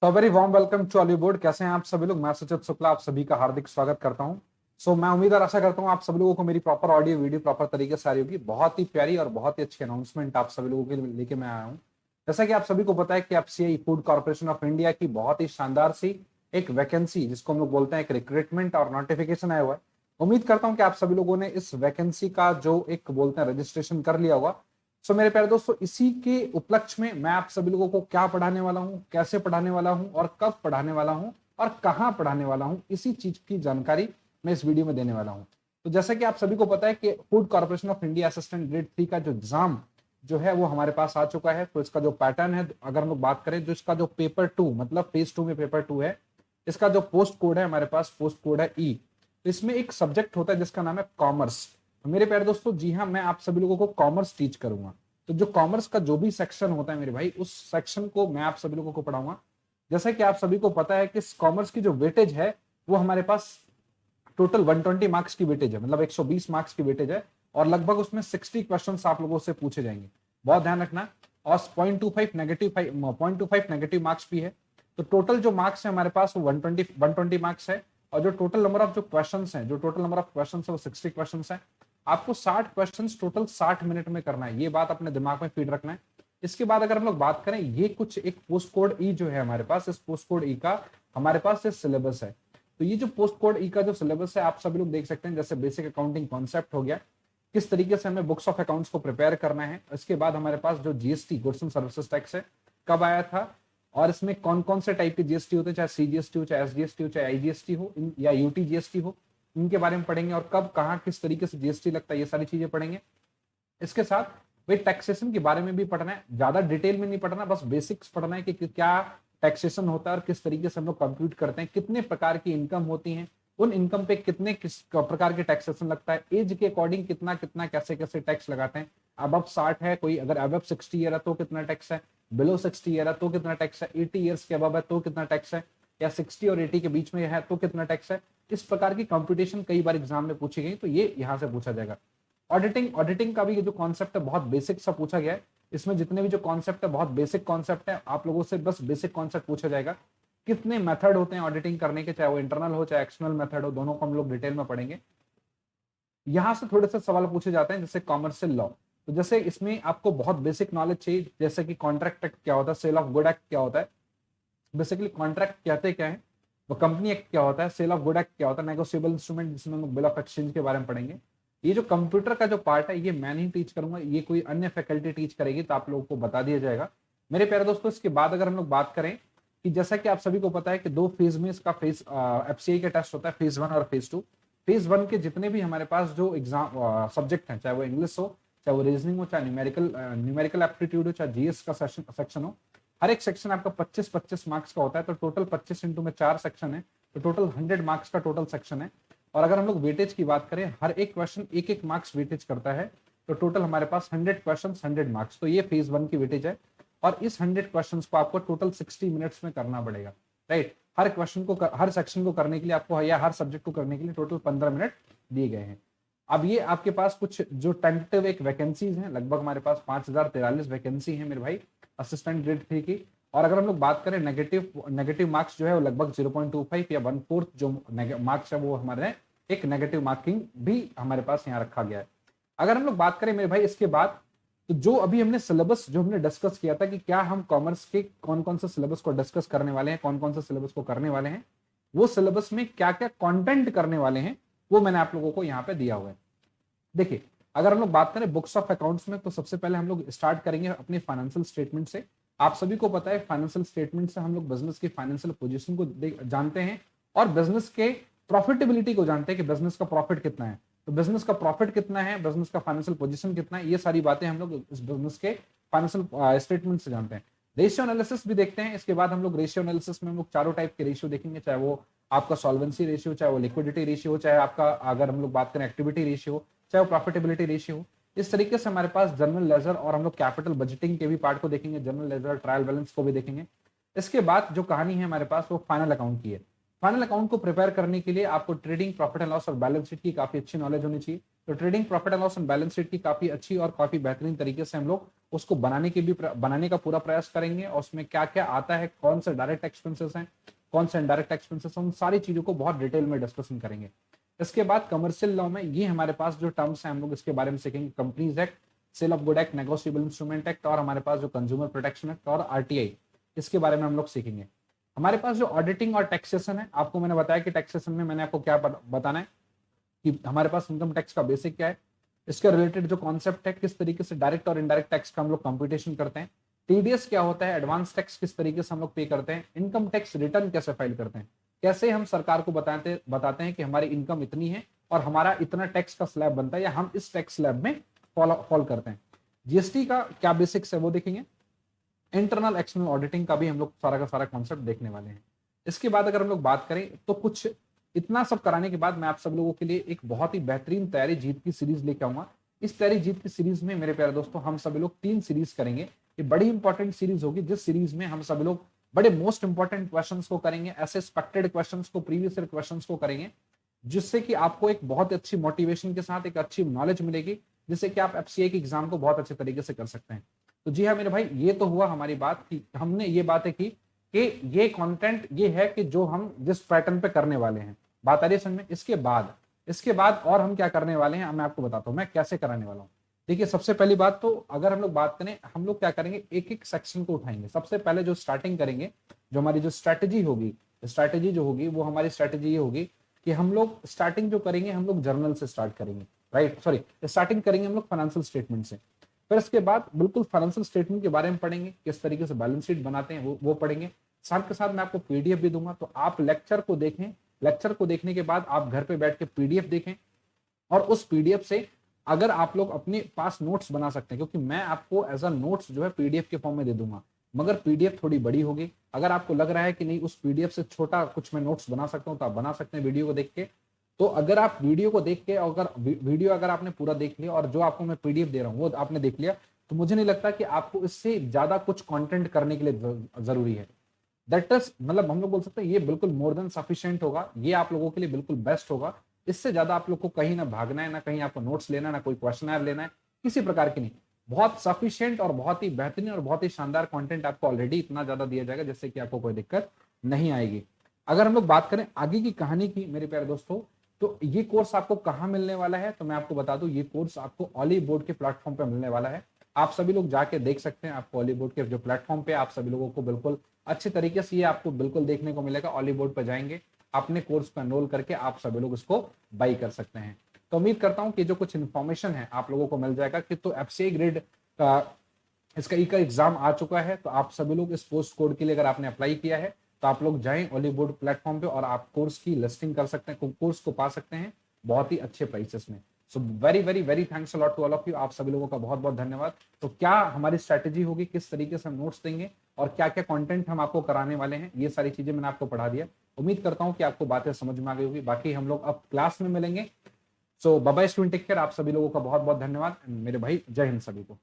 तो very warm welcome to Bollywood. कैसे हैं आप सभी लोग? मैं सुचित शुक्ला आप सभी का हार्दिक स्वागत करता हूं। मैं उम्मीद और आशा करता हूं आप सभी लोगों को मेरी प्रॉपर ऑडियो वीडियो प्रॉपर तरीके से आ रही होगी। बहुत ही प्यारी और बहुत ही अच्छी अनाउंसमेंट आप सभी लोगों के लिए लेके मैं आया हूं। जैसा कि आप सभी को पता है कि FCI food corporation of India की बहुत ही शानदार सी एक वैकेंसी, जिसको हम लोग बोलते हैं एक रिक्रूटमेंट और नोटिफिकेशन आया हुआ है। उम्मीद करता हूं कि आप सभी लोगों ने इस वैकेंसी का जो एक बोलते हैं रजिस्ट्रेशन कर लिया होगा। मेरे प्यारे दोस्तों, इसी के उपलक्ष्य में मैं आप सभी लोगों को क्या पढ़ाने वाला हूं, कैसे पढ़ाने वाला हूं और कब पढ़ाने वाला हूं और कहां पढ़ाने वाला हूं, इसी चीज की जानकारी मैं इस वीडियो में देने वाला हूं। तो जैसा कि आप सभी को पता है कि food corporation of India assistant grade 3 का जो एग्जाम जो है वो हमारे पास आ चुका है। तो इसका जो पैटर्न है, अगर हम लोग बात करें, जो इसका जो पेपर 2 मतलब फेज 2 में पेपर 2 है, इसका जो पोस्ट कोड है हमारे पास, पोस्ट कोड है ई। तो इसमें एक सब्जेक्ट होता है जिसका नाम है कॉमर्स। तो मेरे प्यारे दोस्तों, जी हाँ, मैं आप सभी लोगों को कॉमर्स टीच करूंगा। तो जो कॉमर्स का जो भी सेक्शन होता है मेरे भाई, उस सेक्शन को मैं आप सभी लोगों को पढ़ाऊंगा। जैसा कि आप सभी को पता है कि कॉमर्स की जो वेटेज है वो हमारे पास टोटल 120 मार्क्स की वेटेज है, मतलब 120 मार्क्स की वेटेज है। और लगभग उसमें 60 क्वेश्चन आप लोगों से पूछे जाएंगे, बहुत ध्यान रखना। और 0.25 नेगेटिव मार्क्स भी है। तो टोटल जो मार्क्स है हमारे पास वो 120 मार्क्स है। और जो टोटल नंबर ऑफ जो क्वेश्चन है, जो टोटल नंबर ऑफ क्वेश्चन है वो 60 क्वेश्चन है। आपको 60 क्वेश्चन टोटल 60 मिनट में करना है, ये बात अपने दिमाग में फीड रखना है। इसके बाद अगर हम लोग बात करें, ये कुछ एक पोस्ट कोड ई जो है हमारे पास, इस पोस्ट कोड ई का हमारे पास ये सिलेबस है। तो ये जो पोस्ट कोड ई का जो सिलेबस है आप सभी लोग देख सकते हैं। जैसे बेसिक अकाउंटिंग कॉन्सेप्ट हो गया, किस तरीके से हमें बुक्स ऑफ अकाउंट्स को प्रिपेयर करना है। इसके बाद हमारे पास जो GST, goods and services tax है, कब आया था और इसमें कौन कौन से टाइप के जीएसटी होते हैं, चाहे सीजीएसटी हो, चाहे एसजीएसटी हो, चाहे आईजीएसटी हो या यूटी जीएसटी हो, इनके बारे में पढ़ेंगे। और कब कहाँ किस तरीके से जीएसटी लगता है, ये सारी चीजें पढ़ेंगे। इसके साथ भाई टैक्सेशन के बारे में भी पढ़ना है, ज्यादा डिटेल में नहीं पढ़ना, बस बेसिक्स पढ़ना है कि क्या टैक्सेशन होता है और किस तरीके से हम लोग कंप्यूट करते हैं, कितने प्रकार की इनकम होती है, उन इनकम पे कितने किस प्रकार के टैक्सेशन लगता है, एज के अकॉर्डिंग कितना कितना कैसे कैसे टैक्स लगाते हैं। अब 60 है कोई, अगर अब 60 ईयर है तो कितना टैक्स है, बिलो 60 ईयर है तो कितना टैक्स है, 80 ईयर्स के अब है तो कितना टैक्स है, या 60 और 80 के बीच में है तो कितना टैक्स है। इस प्रकार की कंप्यूटेशन कई बार एग्जाम में पूछी गई, तो ये यहाँ से पूछा जाएगा। ऑडिटिंग, ऑडिटिंग का भी ये जो कॉन्सेप्ट है बहुत बेसिक सा पूछा गया है। इसमें जितने भी जो कॉन्सेप्ट है बहुत बेसिक कॉन्सेप्ट है, आप लोगों से बस बेसिक कॉन्सेप्ट पूछा जाएगा। कितने मेथड होते हैं ऑडिटिंग करने के, चाहे वो इंटरनल हो चाहे एक्सटर्नल मेथड हो, दोनों को हम लोग डिटेल में पढ़ेंगे। यहाँ से थोड़े से सवाल पूछे जाते हैं, जैसे कॉमर्शियल लॉ। तो जैसे इसमें आपको बहुत बेसिक नॉलेज चाहिए, जैसे कि कॉन्ट्रैक्ट एक्ट क्या होता है, सेल ऑफ गुड एक्ट क्या होता है, बेसिकली कॉन्ट्रैक्ट कहते क्या है, वो कंपनी एक्ट क्या होता है, सेल ऑफ गुड एक्ट क्या होता है, नेगोशिएबल इंस्ट्रूमेंट जिसमें हम बिल ऑफ एक्सचेंज के बारे में पढ़ेंगे। ये जो कंप्यूटर का जो पार्ट है ये मैं नहीं टीच करूंगा, ये कोई अन्य फैकल्टी टीच करेगी, तो आप लोगों को बता दिया जाएगा। मेरे प्यारे दोस्तों, इसके बाद अगर हम लोग बात करें कि जैसा कि आप सभी को पता है कि दो फेज में इसका फेज एफसीआई का टेस्ट होता है, फेज 1 और फेज 2। फेज 1 के जितने भी हमारे पास जो एग्जाम सब्जेक्ट हैं, चाहे वो इंग्लिश हो, चाहे वो रीजनिंग हो, चाहे न्यूमेरिकल एप्टीट्यूड हो, चाहे जीएस का सेक्शन हो, हर एक सेक्शन आपका 25-25 मार्क्स का होता है। तो टोटल 25 इंटू में 4 सेक्शन है, तो टोटल 100 मार्क्स का टोटल सेक्शन है। और अगर हम लोग वेटेज की बात करें, हर एक क्वेश्चन एक एक मार्क्स वेटेज करता है। तो टोटल हमारे पास 100 क्वेश्चन 100 मार्क्स, तो ये फेज 1 की वेटेज है। और इस 100 क्वेश्चन को आपको टोटल 60 मिनट्स में करना पड़ेगा, राइट। हर क्वेश्चन को हर सेक्शन को करने के लिए आपको, या हर सब्जेक्ट को करने के लिए टोटल 15 मिनट दिए गए हैं। अब ये आपके पास कुछ जो टेंटेटिव एक वैकेंसीज हैं, लगभग हमारे पास 5043 वैकेंसी है मेरे भाई, असिस्टेंट ग्रेड 3 की। और अगर हम लोग बात करें नेगेटिव मार्क्स जो है वो लगभग 0.25 या 1/4 जो मार्क्स है वो हमारे एक नेगेटिव मार्किंग भी हमारे पास यहाँ रखा गया है। अगर हम लोग बात करें मेरे भाई इसके बाद, तो जो अभी हमने सिलेबस जो हमने डिस्कस किया था कि क्या हम कॉमर्स के कौन कौन से सिलेबस को डिस्कस करने वाले हैं, कौन कौन से सिलेबस को करने वाले हैं, वो सिलेबस में क्या क्या कंटेंट करने वाले हैं, वो मैंने आप लोगों को यहाँ पे दिया हुआ है। देखिए, अगर हम लोग बात करें बुक्स ऑफ अकाउंट्स में, तो सबसे पहले हम लोग स्टार्ट करेंगे अपने फाइनेंशियल स्टेटमेंट से। आप सभी को पता है फाइनेंशियल स्टेटमेंट से हम लोग बिजनेस की फाइनेंशियल पोजीशन को जानते हैं और बिजनेस के प्रॉफिटेबिलिटी को जानते हैं कि बिजनेस का प्रॉफिट कितना है। तो बिजनेस का प्रॉफिट कितना है, बिजनेस का फाइनेंशियल पोजीशन कितना है, ये सारी बातें हम लोग इस बिजनेस के फाइनेंशियल स्टेटमेंट से जानते हैं। रेशियो एनालिसिस भी देखते हैं। इसके बाद हम लोग रेशियो एनालिसिस में हम लोग चारों टाइप के रेशियो देखेंगे, चाहे वो आपका सॉल्वेंसी रेशियो, चाहे वो लिक्विडिटी रेशियो, चाहे आपका अगर हम लोग बात करें एक्टिविटी रेशियो, चाहे वो प्रॉफिटेबिलिटी रेशियो। इस तरीके से हमारे पास जनरल लेजर और हम लोग कैपिटल बजटिंग के भी पार्ट को देखेंगे, जनरल लेजर ट्रायल बैलेंस को भी देखेंगे। इसके बाद जो कहानी है हमारे पास वो फाइनल अकाउंट की है। फाइनल अकाउंट को प्रिपेयर करने के लिए आपको ट्रेडिंग, प्रॉफिट एंड लॉस और बैलेंस शीट की काफी अच्छी नॉलेज होनी चाहिए। तो trading profit and loss and balance sheet की काफी अच्छी और काफी बेहतरीन तरीके से हम लोग उसको बनाने का पूरा प्रयास करेंगे, और उसमें क्या क्या आता है, कौन से डायरेक्ट एक्सपेंसेस हैं, कौन से इनडायरेक्ट एक्सपेंसेस हैं, उन सारी चीजों को बहुत डिटेल में डिस्कशन करेंगे। इसके बाद कमर्शियल लॉ में ये हमारे पास जो टर्म्स हैं हम लोग इसके बारे में सीखेंगे, companies act, sale of good act, negotiable instrument act, और हमारे पास जो कंज्यूमर प्रोटेक्शन एक्ट और आरटीआई, इसके बारे में हम लोग सीखेंगे। हमारे पास जो ऑडिटिंग और टैक्सेशन है, आपको मैंने बताया कि टैक्सेशन में मैंने आपको क्या बताना है कि हमारे पास इनकम टैक्स का बेसिक क्या है, इसके रिलेटेड जो कॉन्सेप्ट है, किस तरीके से डायरेक्ट और इनडायरेक्ट टैक्स का हम लोग कंप्यूटेशन करते हैं, टीडीएस क्या होता है, एडवांस टैक्स किस तरीके से हम लोग पे करते हैं, इनकम टैक्स रिटर्न कैसे फाइल करते हैं, कैसे हम सरकार को बताते हैं कि हमारी इनकम इतनी है और हमारा इतना टैक्स का स्लैब बनता है या हम इस टैक्स स्लैब में फॉल करते हैं। जीएसटी का क्या बेसिक्स है वो देखेंगे। इंटरनल एक्सटर्नल ऑडिटिंग का भी हम लोग सारा का सारा कॉन्सेप्ट देखने वाले हैं। इसके बाद अगर हम लोग बात करें तो कुछ इतना सब कराने के बाद मैं आप सब लोगों के लिए एक बहुत ही बेहतरीन तैयारी जीत की सीरीज लेके आऊंगा। इस तैयारी जीत की सीरीज में मेरे प्यारे दोस्तों हम सभी लोग 3 सीरीज करेंगे। ये बड़ी इंपॉर्टेंट सीरीज होगी, जिस सीरीज में हम सभी लोग बड़े मोस्ट इंपॉर्टेंट क्वेश्चंस को करेंगे, ऐसे एक्सपेक्टेड क्वेश्चंस को, प्रीवियस ईयर क्वेश्चंस को करेंगे, जिससे कि आपको एक बहुत अच्छी मोटिवेशन के साथ एक अच्छी नॉलेज मिलेगी, जिससे कि आप एफसीआई के एग्जाम को बहुत अच्छे तरीके से कर सकते हैं। तो जी हाँ मेरे भाई, ये तो हुआ हमारी बात कि हमने ये बातें की कि ये कंटेंट ये है कि जो हम जिस पैटर्न पे करने वाले हैं, बात आ रही है समझ में। इसके बाद और हम क्या करने वाले हैं मैं आपको बताता हूँ मैं कैसे कराने वाला हूँ। देखिए सबसे पहली बात तो अगर हम लोग बात करें, हम लोग क्या करेंगे, एक एक सेक्शन को उठाएंगे। सबसे पहले जो स्टार्टिंग करेंगे, जो हमारी जो स्ट्रैटेजी होगी वो हमारी स्ट्रैटेजी ये होगी कि हम लोग स्टार्टिंग जो करेंगे हम लोग जर्नल से स्टार्ट करेंगे, राइट, सॉरी, स्टार्टिंग करेंगे हम लोग फाइनेंशियल स्टेटमेंट से। फिर इसके बाद बिल्कुल फाइनेंशियल स्टेटमेंट के बारे में पढ़ेंगे, किस तरीके से बैलेंस शीट बनाते हैं वो पढ़ेंगे। साथ के साथ मैं आपको पीडीएफ भी दूंगा, तो आप लेक्चर को देखें। लेक्चर को देखने के बाद आप घर पे बैठ के पीडीएफ देखें, और उस पीडीएफ से अगर आप लोग अपने पास नोट्स बना सकते हैं, क्योंकि मैं आपको एज अ नोट्स जो है पीडीएफ के फॉर्म में दे दूंगा, मगर पीडीएफ थोड़ी बड़ी होगी। अगर आपको लग रहा है कि नहीं उस पीडीएफ से छोटा कुछ मैं नोट्स बना सकता हूं, तो आप बना सकते हैं वीडियो को देख के। तो अगर आप वीडियो को देख के, अगर वीडियो अगर आपने पूरा देख लिया और जो आपको मैं पीडीएफ दे रहा हूँ वो आपने देख लिया, तो मुझे नहीं लगता कि आपको इससे ज्यादा कुछ कंटेंट करने के लिए जरूरी है। दैट इज, मतलब हम लोग बोल सकते हैं ये बिल्कुल मोर देन सफिशिएंट होगा, ये आप लोगों के लिए बिल्कुल बेस्ट होगा। इससे ज्यादा आप लोग को कहीं ना भागना है, ना कहीं आपको नोट्स लेना है, ना कोई क्वेश्चन लेना है, किसी प्रकार की नहीं। बहुत सफिशिएंट और बहुत ही बेहतरीन और बहुत ही शानदार कंटेंट आपको ऑलरेडी इतना ज्यादा दिया जाएगा, जिससे कि आपको कोई दिक्कत नहीं आएगी। अगर हम लोग बात करें आगे की कहानी की मेरे प्यारे दोस्तों, तो ये कोर्स आपको कहाँ मिलने वाला है, तो मैं आपको बता दूं, ये कोर्स आपको ऑली बोर्ड के प्लेटफॉर्म पे मिलने वाला है। आप सभी लोग जाके देख सकते हैं, आपको ऑली बोर्ड के जो प्लेटफॉर्म पे आप सभी लोगों को बिल्कुल अच्छे तरीके से ये आपको बिल्कुल देखने को मिलेगा। ऑली बोर्ड पर जाएंगे, अपने कोर्स को एनरोल करके आप सभी लोग इसको बाई कर सकते हैं। तो उम्मीद करता हूं कि जो कुछ इन्फॉर्मेशन है आप लोगों को मिल जाएगा कि तो एफसीआई ग्रेड का इसका एग्जाम आ चुका है, तो आप सभी लोग इस पोस्ट कोड के लिए अगर आपने अप्लाई किया है तो आप लोग जाएं ऑली बोर्ड प्लेटफॉर्म पे और आप कोर्स की लिस्टिंग कर सकते हैं, कोर्स को पा सकते हैं बहुत ही अच्छे प्राइसेस में। So very very very thanks a lot to all of you, आप सभी लोगों का बहुत बहुत धन्यवाद। तो क्या हमारी स्ट्रैटेजी होगी, किस तरीके से हम नोट्स देंगे और क्या क्या कंटेंट हम आपको कराने वाले हैं, ये सारी चीजें मैंने आपको पढ़ा दिया। उम्मीद करता हूं कि आपको बातें समझ में आ गई होगी। बाकी हम लोग अब क्लास में मिलेंगे। So bye bye student, take care. आप सभी लोगों का बहुत बहुत धन्यवाद मेरे भाई, जय हिंद सभी को।